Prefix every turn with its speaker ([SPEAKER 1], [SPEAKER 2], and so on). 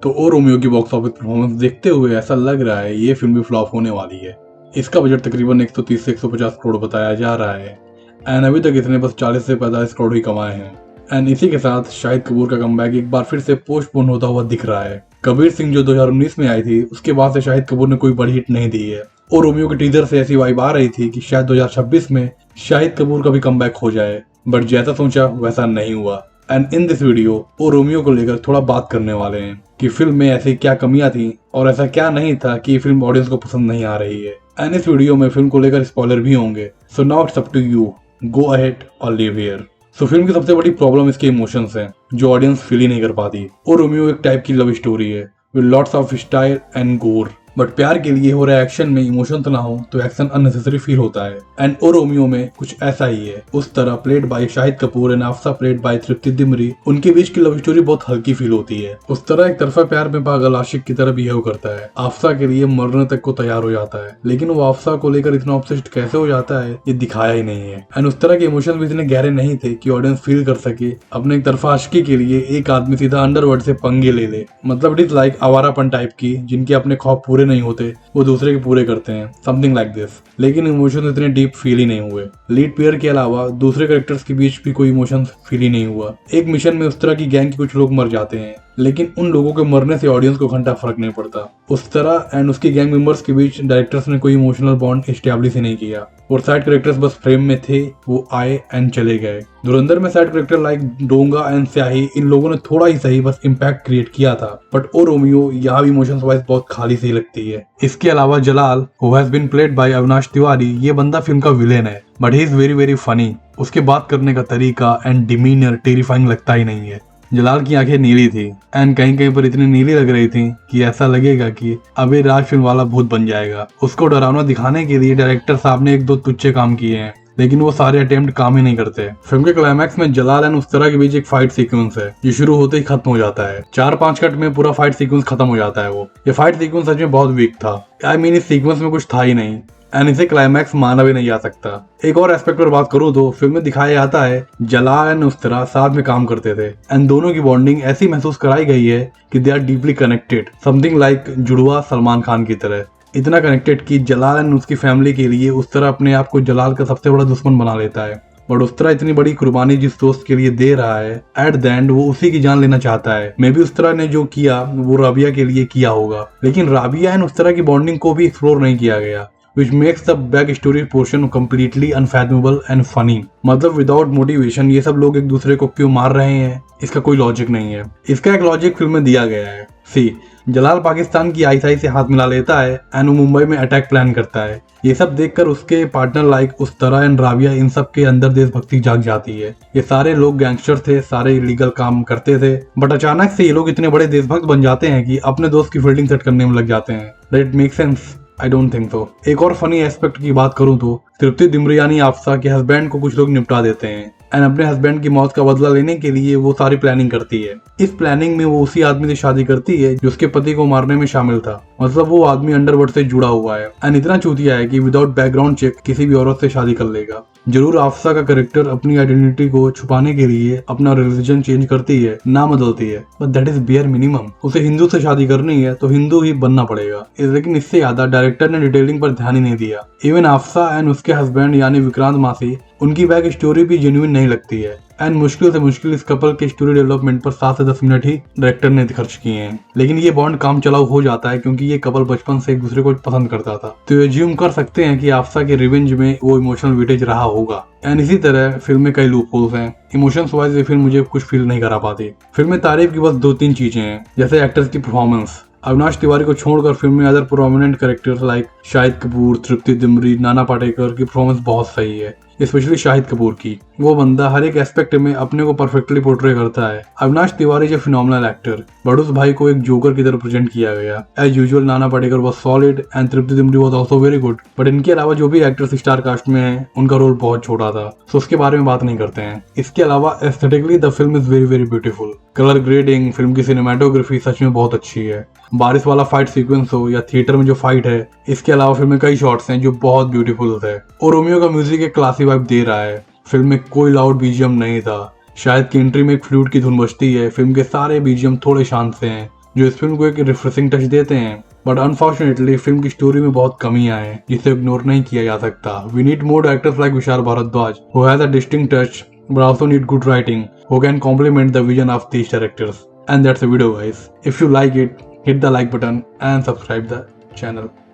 [SPEAKER 1] तो ओ रोमियो की box office performance देखते हुए ऐसा लग रहा है ये फिल्म भी फ्लॉप होने वाली है। इसका बजट तकरीबन 130 से 150 करोड़ बताया जा रहा है एंड अभी तक इसने बस 40 से 45 करोड़ ही कमाए हैं। एंड इसी के साथ शाहिद कपूर का कमबैक एक बार फिर से पोस्टपोन होता हुआ दिख रहा है। कबीर सिंह जो 2019 में आई थी उसके बाद से शाहिद कपूर ने कोई बड़ी हिट नहीं दी है और रोमियो के टीजर से ऐसी वाइब आ रही थी कि शायद 2026 में शाहिद कपूर का भी कमबैक हो जाए, बट जैसा सोचा वैसा नहीं हुआ। एंड इन दिस वीडियो वो रोमियो को लेकर थोड़ा बात करने वाले हैं कि फिल्म में ऐसी क्या कमियां थी और ऐसा क्या नहीं था कि फिल्म ऑडियंस को पसंद नहीं आ रही है। एंड इस वीडियो में फिल्म को लेकर स्पॉइलर भी होंगे, so now it's up to you, go ahead और लिव हियर। सो फिल्म की सबसे बड़ी प्रॉब्लम इसके इमोशंस हैं जो ऑडियंस फील ही नहीं कर पाती। और रोमियो एक टाइप की लव स्टोरी है with lots of style and गोर, बट प्यार के लिए हो रहा एक्शन में इमोशंस ना हो तो एक्शन अननेसेसरी फील होता है। एंड ओ रोमियो में कुछ ऐसा ही है। उस तरह played by Shahid Kapoor and Aafsa played by Tripti Dimri, उनके बीच की लव स्टोरी बहुत हल्की फील होती है। उस तरह एक तरफा प्यार में पागल आशिक की तरह बिहेव करता है, आफ्सा के लिए मरने तक को तैयार हो जाता है, लेकिन वो आफ्सा को लेकर इतना ऑब्सेस्ड कैसे हो जाता है ये दिखाया ही नहीं है। एंड उस तरह के इमोशन भी इतने गहरे नहीं थे कि ऑडियंस फील कर सके अपने एक तरफा आशिकी के लिए एक आदमी सीधा अंडरवर्ल्ड से पंगे ले ले। मतलब it is like Awarapan type की, जिनके अपने ख्वाब पूरे नहीं होते वो दूसरे के पूरे करते हैं, समथिंग लाइक दिस। लेकिन इमोशंस इतने डीप फील ही नहीं हुए। लीड पेयर के अलावा दूसरे कैरेक्टर्स के बीच भी कोई इमोशंस फील ही नहीं हुआ। एक मिशन में उस तरह की गैंग के कुछ लोग मर जाते हैं, लेकिन उन लोगों के मरने से ऑडियंस को घंटा फर्क नहीं पड़ता। उस तरह एंड उसके गैंग मेंबर्स के बीच डायरेक्टर्स ने कोई इमोशनल बॉन्ड एस्टैब्लिश ही नहीं किया और साइड कैरेक्टर्स बस फ्रेम में थे, वो आए एंड चले गए। धुरंधर में साइड कैरेक्टर लाइक डोंगा एंड स्याही, इन लोगों ने थोड़ा ही सही बस इम्पैक्ट क्रिएट किया था, बट ओ रोमियो यहाँ भी इमोशंस वाइज बहुत खाली सी लगती है। इसके अलावा Jalal who has been played by Avinash Tiwari, ये बंदा फिल्म का विलेन है, but he is very very funny. उसके बात करने का तरीका एंड डिमीनर टेरिफाइंग लगता ही नहीं है। जलाल की आंखें नीली थी एंड कहीं कहीं पर इतनी नीली लग रही थी कि ऐसा लगेगा कि अभी राज फिल्म वाला भूत बन जाएगा। उसको डरावना दिखाने के लिए डायरेक्टर साहब ने एक दो तुच्छे काम किए हैं, लेकिन वो सारे अटेम्प्ट काम ही नहीं करते। फिल्म के क्लाइमैक्स में जलाल एंड उस तरह के बीच एक फाइट सीक्वेंस है जो शुरू होते ही खत्म हो जाता है। 4-5 कट में पूरा फाइट सीक्वेंस खत्म हो जाता है। ये फाइट सीक्वेंस सच में बहुत वीक था। आई मीन इस सीक्वेंस में कुछ था ही नहीं एंड इसे क्लाइमैक्स माना भी नहीं जा सकता। एक और एस्पेक्ट पर बात करूँ तो फिल्म में दिखाया जाता है जलाल एंड उस तरह साथ में काम करते थे एंड दोनों की बॉन्डिंग ऐसी महसूस कराई गई है कि they are deeply connected, something like Judwaa Salman Khan की तरह। इतना कनेक्टेड कि जलाल एंड उसकी फैमिली के लिए उस तरह अपने आप को जलाल का सबसे बड़ा दुश्मन बना लेता है, बट उस तरह इतनी बड़ी कुर्बानी जिस दोस्त के लिए दे रहा है एट द एंड वो उसी की जान लेना चाहता है। मे भी उस तरह ने जो किया वो राबिया के लिए किया होगा, लेकिन राबिया एंड उस तरह की बॉन्डिंग को भी एक्सप्लोर नहीं किया गया, which makes the back story portion completely unfathomable and funny। मतलब विदाउट मोटिवेशन ये सब लोग एक दूसरे को क्यों मार रहे हैं, इसका कोई लॉजिक नहीं है। इसका एक लॉजिक फिल्म में दिया गया है। सी जलाल पाकिस्तान की आईएसआई से हाथ मिला लेता है एंड वो मुंबई में अटैक प्लान करता है। ये सब देखकर उसके पार्टनर लाइक उस तरह एंड राबिया, इन सब के अंदर देशभक्ति जाग जाती है। ये सारे लोग गैंगस्टर थे, सारे इलीगल काम करते थे, बट अचानक से ये लोग इतने बड़े देशभक्त बन जाते हैं कि अपने दोस्त की फील्डिंग सेट करने में लग जाते हैं। That make sense? I don't think so. एक और फनी एस्पेक्ट की बात करूं तो तृप्ति दिमरी यानी आफ्सा के हस्बैंड को कुछ लोग निपटा देते हैं एंड अपने हस्बैंड की मौत का बदला लेने के लिए वो सारी प्लानिंग करती है। इस प्लानिंग में वो उसी आदमी से शादी करती है जो उसके पति को मारने में शामिल था। मतलब वो आदमी अंडरवर्ल्ड से जुड़ा हुआ है एंड इतना चूतिया है कि विदाउट बैकग्राउंड चेक किसी भी औरत से शादी कर लेगा। जरूर आफ्सा का कैरेक्टर अपनी आइडेंटिटी को छुपाने के लिए अपना रिलीजन चेंज करती है, ना बदलती है, but that is bare minimum. उसे हिंदू से शादी करनी है तो हिंदू ही बनना पड़ेगा। लेकिन इससे ज्यादा डायरेक्टर ने डिटेलिंग पर ध्यान ही नहीं दिया। इवन आफ्सा एंड उसके हस्बैंड यानी विक्रांत मासी, उनकी बैक स्टोरी भी जेन्युइन नहीं लगती है एंड मुश्किल से मुश्किल इस कपल के स्टोरी डेवलपमेंट पर 7 से 10 मिनट ही डायरेक्टर ने खर्च किए हैं। लेकिन ये बॉन्ड काम चलाऊ हो जाता है क्योंकि ये कपल बचपन से एक दूसरे को पसंद करता था, तो ये एज्यूम कर सकते हैं कि आफ्सा के रिवेंज में वो इमोशनल वेटेज रहा होगा। एंड इसी तरह फिल्म में कई लूप होल्स हैं। इमोशंस वाइज ये फिल्म मुझे कुछ फील नहीं करा पाती। फिल्म में तारीफ की बस 2-3 चीजें हैं, जैसे एक्टर्स की परफॉर्मेंस। अविनाश तिवारी को छोड़कर फिल्म में other prominent characters like Shahid Kapoor, Tripti Dimri, Nana Patekar की परफॉर्मेंस बहुत सही है, स्पेशली शाहिद कपूर की। वो बंदा हर एक एस्पेक्ट में अपने को परफेक्टली पोर्ट्रे करता है। Avinash Tiwari is a phenomenal actor, but उस भाई को एक जोकर की तरह प्रेजेंट किया गया। As usual Nana Patekar was solid and Tripti Dimri was also very good, but इनके अलावा जो भी एक्टर्स स्टार कास्ट में हैं उनका रोल बहुत छोटा था, सो उसके बारे में बात नहीं करते हैं। इसके अलावा aesthetically the film is very very beautiful. Colour grading, film की सिनेमेटोग्राफी सच में बहुत अच्छी है। बारिश वाला फाइट सीक्वेंस हो या थिएटर में जो फाइट है, इसके अलावा फिल्म में कई शॉट्स हैं जो बहुत ब्यूटीफुल थे। और रोमियो का म्यूजिक एक क्लासी वाइब दे रहा है। फिल्म में कोई लाउड बीजीएम नहीं था। शायद की एंट्री में एक फ्लूट की धुन बजती है। फिल्म के सारे बीजीएम थोड़े शांत से हैं। जो इस फिल्म को एक रिफ्रेशिंग टच देते हैं। बट अनफॉर्चुनेटली फिल्म की स्टोरी में बहुत कमियां हैं जिसे इग्नोर नहीं किया जा सकता। We need more actors like Vishal Bhardwaj who has a distinct touch but also need good writing who can complement the vision of these directors. And that's the video, guys. If you like it, hit the like button and subscribe the channel.